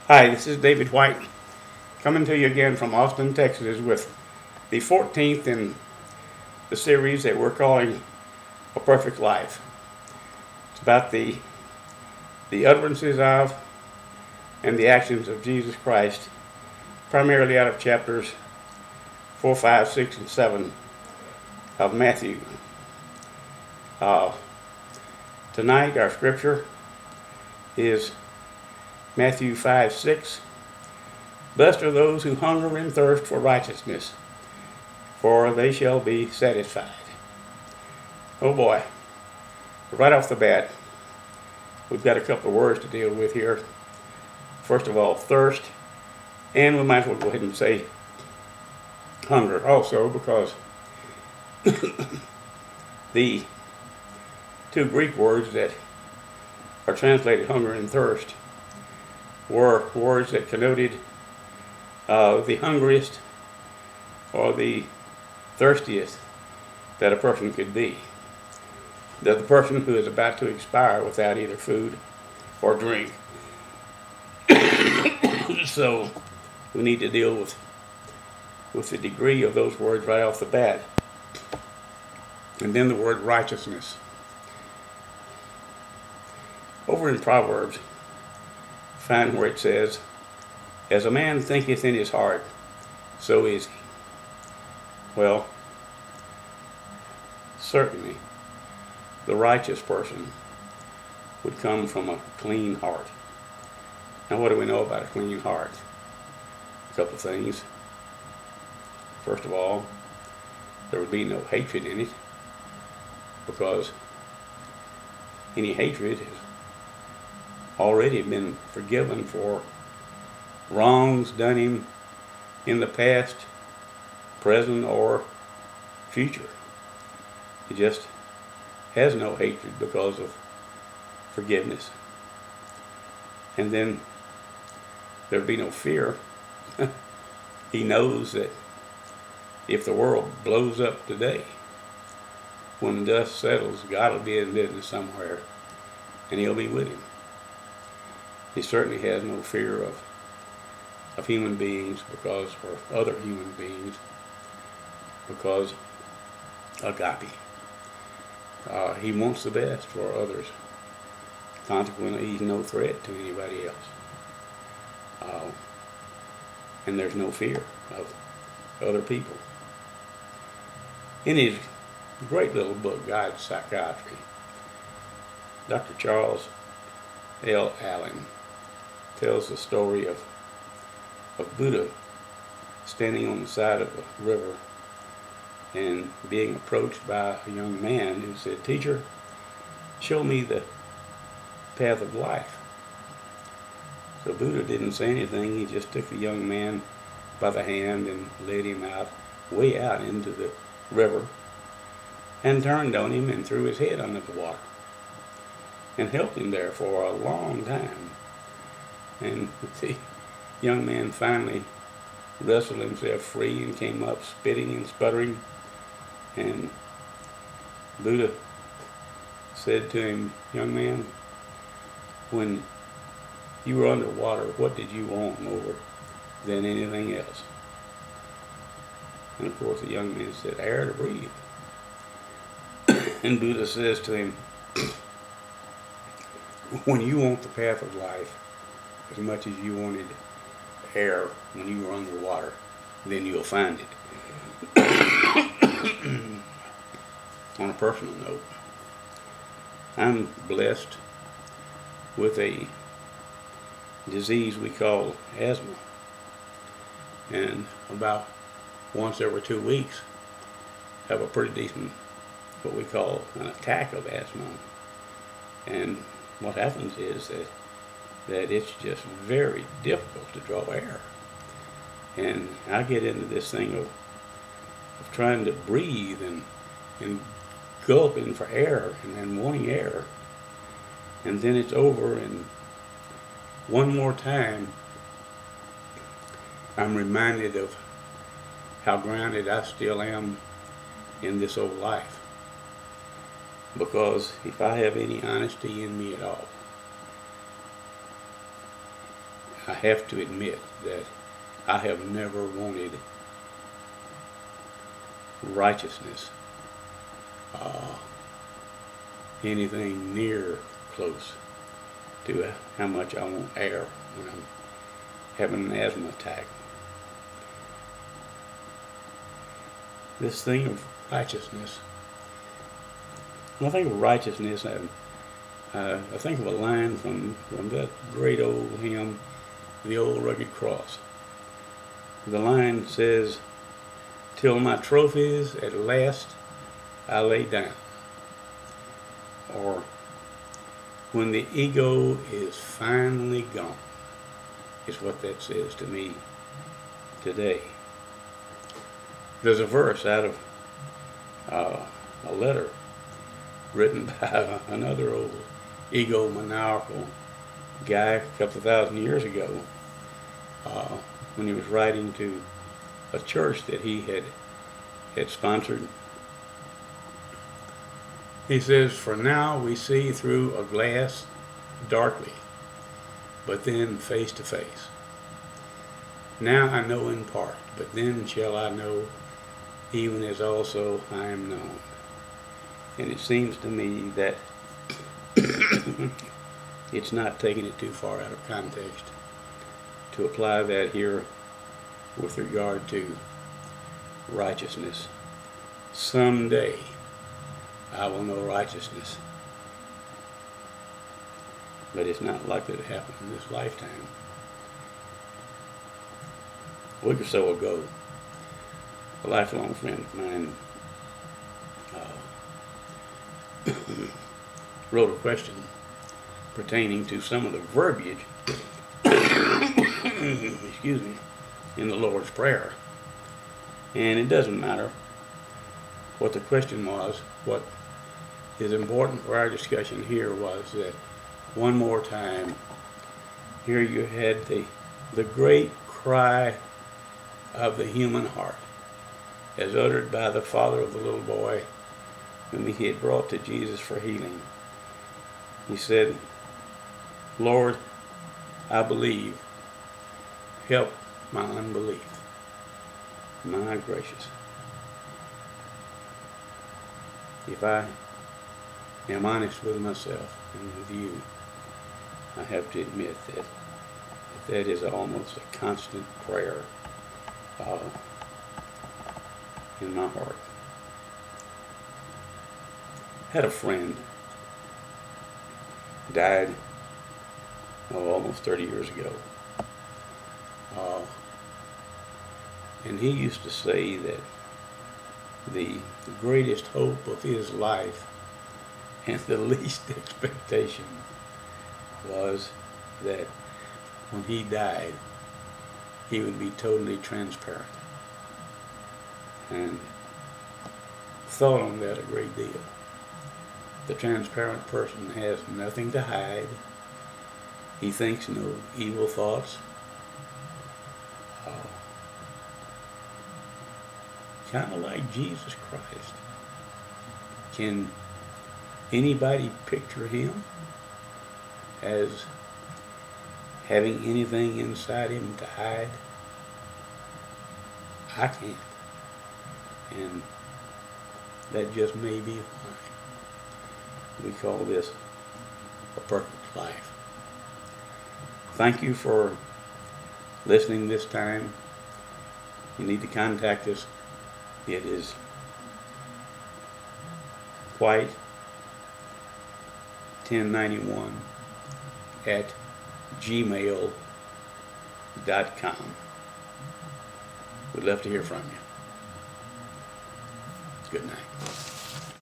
Hi, this is David White coming to you again from Austin, Texas with the 14th in the series that we're calling A Perfect Life. It's about the utterances of and the actions of Jesus Christ, primarily out of chapters 4, 5, 6, and 7 of Matthew. Uh, Tonight our scripture is Matthew 5, 6. Blessed are those who hunger and thirst for righteousness, for they shall be satisfied. Oh boy, right off the bat, we've got a couple of words to deal with here. First of all, thirst, and we might as well go ahead and say hunger also, because the two Greek words that are translated hunger and thirst were words that connoted the hungriest or the thirstiest that a person could be. That the person who is about to expire without either food or drink. So we need to deal with the degree of those words right off the bat. And then the word righteousness. Over in Proverbs, find where it says, as a man thinketh in his heart, so is he. Well, certainly the righteous person would come from a clean heart. Now, what do we know about a clean heart? A couple of things. First of all, there would be no hatred in it, because any hatred has already been forgiven for wrongs done him in the past, present, or future. He just has no hatred because of forgiveness. And then there'd be no fear. He knows that if the world blows up today, when the dust settles, God will be in business somewhere, and he'll be with him. He certainly has no fear of human beings or other human beings, because agape. He wants the best for others. Consequently, he's no threat to anybody else. And there's no fear of other people. In his great little book, Guide to Psychiatry, Dr. Charles L. Allen tells the story of Buddha standing on the side of a river and being approached by a young man who said, "Teacher, show me the path of life." So Buddha didn't say anything. He just took the young man by the hand and led him way out into the river, and turned on him and threw his head under the water and held him there for a long time. And the young man finally wrestled himself free and came up spitting and sputtering. And Buddha said to him, "Young man, when you were underwater, what did you want more than anything else?" And of course the young man said, "Air to breathe." And Buddha says to him, when you want the path of life as much as you wanted air when you were underwater, then you'll find it. On a personal note, I'm blessed with a disease we call asthma. And about once every 2 weeks, have a pretty decent, what we call an attack of asthma. And what happens is that it's just very difficult to draw air. And I get into this thing of trying to breathe and gulping for air and wanting air. And then it's over, and one more time I'm reminded of how grounded I still am in this old life. Because if I have any honesty in me at all, I have to admit that I have never wanted righteousness anything near close to how much I want air when I'm having an asthma attack. This thing of righteousness, when I think of righteousness, I think of a line from that great old hymn, The Old Rugged Cross. The line says, "Till my trophies at last I lay down," or "When the ego is finally gone," is what that says to me today. There's a verse out of a letter written by another old egomaniacal guy a couple of thousand years ago, when he was writing to a church that he had sponsored. He says, "For now we see through a glass darkly, but then face to face. Now I know in part, but then shall I know, even as also I am known." And it seems to me that it's not taking it too far out of context to apply that here with regard to righteousness. Someday I will know righteousness, but it's not likely to happen in this lifetime. A week or so ago, a lifelong friend of mine wrote a question pertaining to some of the verbiage excuse me, in the Lord's Prayer. And it doesn't matter what the question was. What is important for our discussion here was that one more time, here you had the great cry of the human heart, as uttered by the father of the little boy whom he had brought to Jesus for healing. He said, "Lord, I believe. Help my unbelief." My gracious. If I am honest with myself and with you, I have to admit that is almost a constant prayer in my heart. I had a friend, died almost 30 years ago. And he used to say that the greatest hope of his life and the least expectation was that when he died, he would be totally transparent. And thought on that a great deal. The transparent person has nothing to hide. He thinks no evil thoughts. Kind of like Jesus Christ. Can anybody picture him as having anything inside him to hide? I can't. And that just may be why we call this a perfect life. Thank you for listening this time. You need to contact us. It is white 1091 at gmail.com. We'd love to hear from you. Good night.